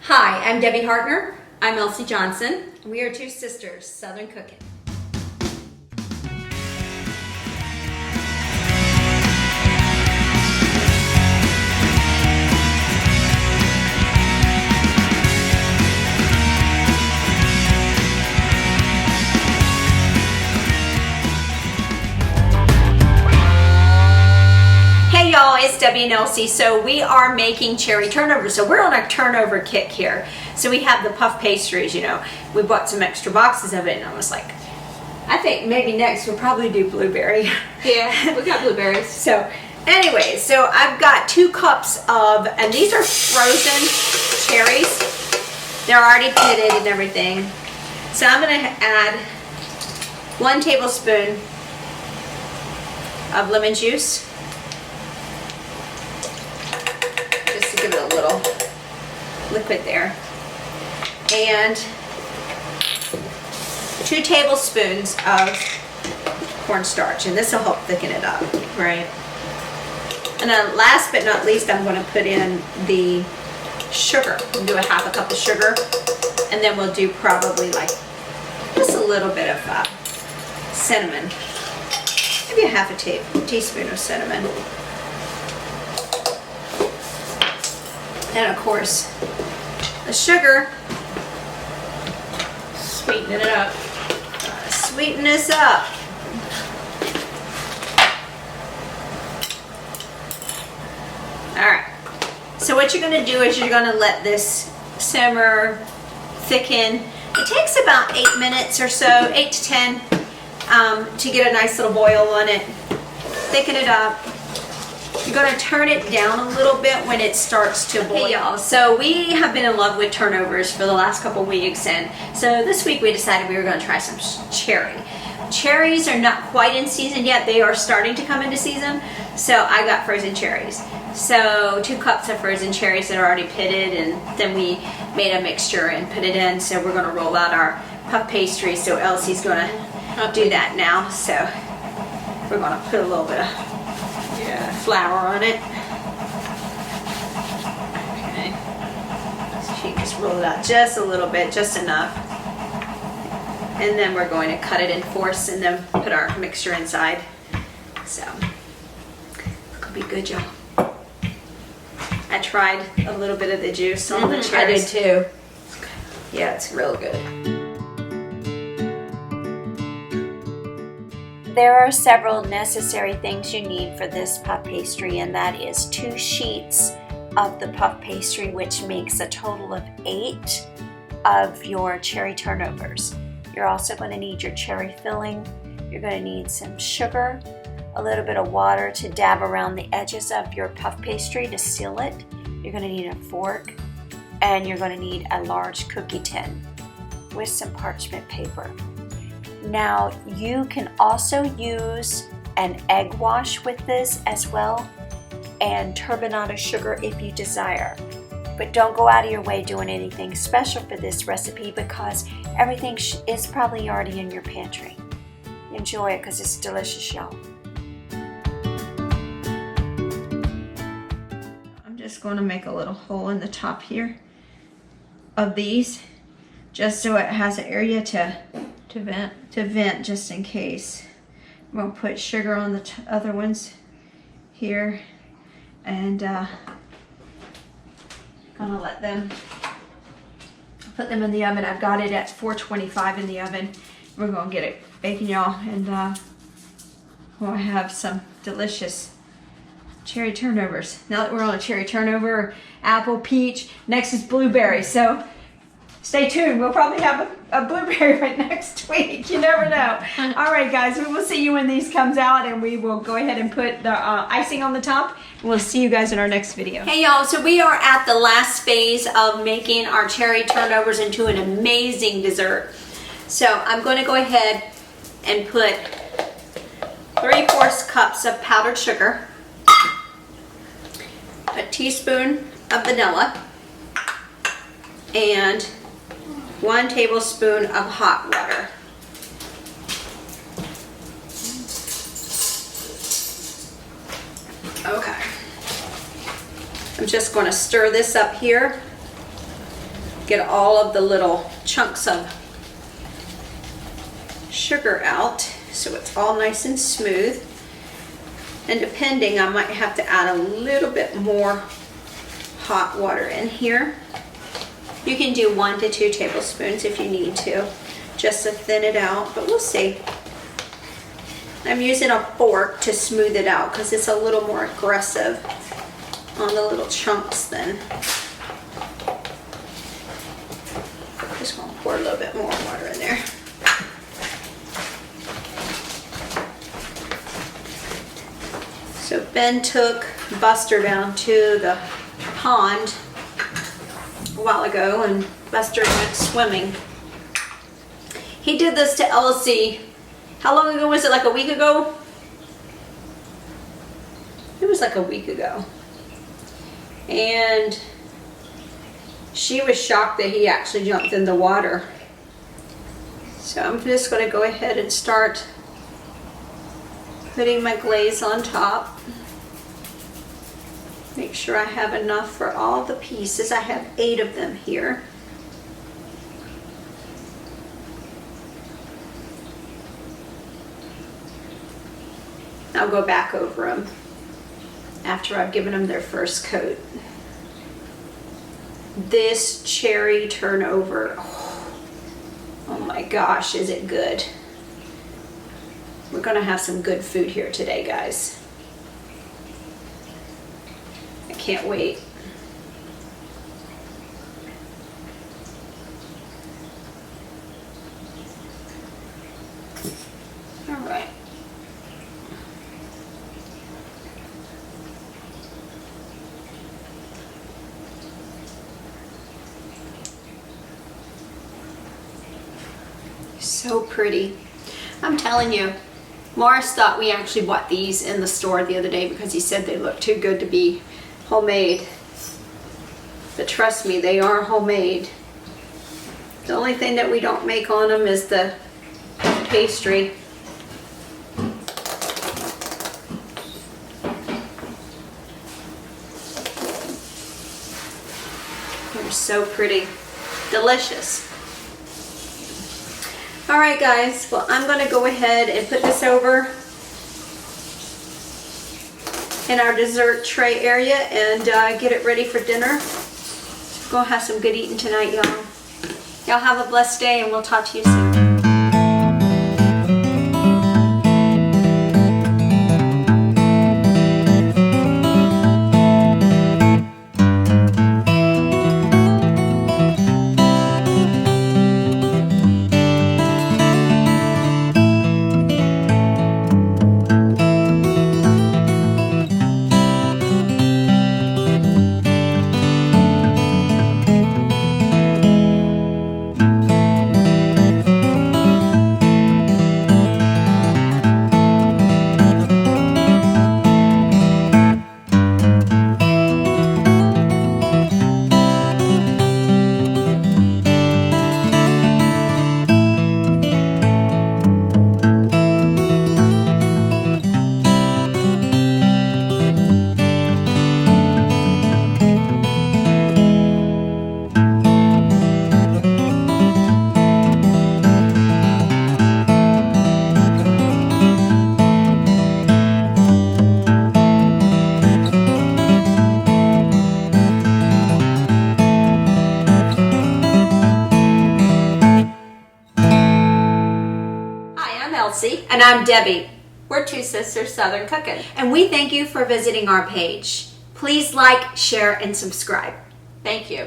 Hi, I'm Debbie Hartner. I'm Elsie Johnson. And we are two sisters, Southern Cooking. Hey y'all, it's Debbie and Elsie. So we are making cherry turnovers. So we're on a turnover kick here. So we have the puff pastries, you know. We bought some extra boxes of it and I was like, I think maybe next we'll probably do blueberry. Yeah, we got blueberries. So anyway, so I've got 2 cups of, and these are frozen cherries. They're already pitted and everything. So I'm gonna add 1 tablespoon of lemon juice. Just to give it a little liquid there. And 2 tablespoons of cornstarch, and this will help thicken it up. Right. And then last but not least, I'm going to put in the sugar. We'll do a 1/2 cup of sugar, and then we'll do probably like just a little bit of cinnamon. Maybe a 1/2 teaspoon of cinnamon. And of course, the sugar. Sweetening it up. Sweeten this up. Alright, so what you're going to do is you're going to let this simmer, thicken. It takes about 8 minutes or so, 8 to 10, to get a nice little boil on it. Thicken it up. You're going to turn it down a little bit when it starts to boil. Hey y'all, so we have been in love with turnovers for the last couple weeks, and so this week we decided we were going to try some cherry. Cherries are not quite in season yet. They are starting to come into season, so I got frozen cherries. So 2 cups of frozen cherries that are already pitted, and then we made a mixture and put it in. So we're going to roll out our puff pastry, so Elsie's going to do that now. So we're going to put a little bit of flour on it. Okay. So she can just roll it out just a little bit, just enough. And then we're going to cut it in 4ths and then put our mixture inside. So it's gonna be good, y'all. I tried a little bit of the juice on the cherries. I did too. Yeah, it's real good. There are several necessary things you need for this puff pastry, and that is 2 sheets of the puff pastry, which makes a total of 8 of your cherry turnovers. You're also going to need your cherry filling. You're going to need some sugar, a little bit of water to dab around the edges of your puff pastry to seal it. You're going to need a fork, and you're going to need a large cookie tin with some parchment paper. Now, you can also use an egg wash with this as well, and turbinado sugar if you desire. But don't go out of your way doing anything special for this recipe because everything is probably already in your pantry. Enjoy it because it's delicious, y'all. I'm just going to make a little hole in the top here of these, just so it has an area to vent just in case. I'm going to put sugar on the other ones here, and gonna let them, put them in the oven. I've got it at 425 in the oven. We're gonna get it baking, y'all, and we'll have some delicious cherry turnovers. Now that we're on a cherry turnover, apple, peach, next is blueberry. So stay tuned. We'll probably have a blueberry right next week. You never know. All right, guys, we will see you when these comes out, and we will go ahead and put the icing on the top. We'll see you guys in our next video. Hey, y'all. So we are at the last phase of making our cherry turnovers into an amazing dessert. So I'm going to go ahead and put 3/4 cups of powdered sugar, a teaspoon of vanilla, and 1 tablespoon of hot water. Okay. I'm just going to stir this up here get all of the little chunks of sugar out so it's all nice and smooth. And depending, I might have to add a little bit more hot water in here. You can do 1 to 2 tablespoons if you need to, just to thin it out, but we'll see. I'm using a fork to smooth it out because it's a little more aggressive on the little chunks then. Just gonna pour a little bit more water in there. So Ben took Buster down to the pond a while ago and Buster went swimming. He did this to Elsie. How long ago was it? Like a week ago? It was like a week ago. And she was shocked that he actually jumped in the water. So I'm just going to go ahead and start putting my glaze on top. Make sure I have enough for all the pieces. I have 8 of them here. I'll go back over them after I've given them their first coat. This cherry turnover, oh my gosh, is it good. We're gonna have some good food here today, guys. I can't wait. All right. So pretty. I'm telling you, Morris thought we actually bought these in the store the other day because he said they looked too good to be homemade. But trust me, they are homemade. The only thing that we don't make on them is the pastry. They're so pretty. Delicious. All right, guys, well, I'm going to go ahead and put this over in our dessert tray area and get it ready for dinner. We're going to have some good eating tonight, y'all. Y'all have a blessed day, and we'll talk to you soon. And I'm Debbie. We're two sisters Southern cooking. And we thank you for visiting our page. Please like, share, and subscribe. Thank you.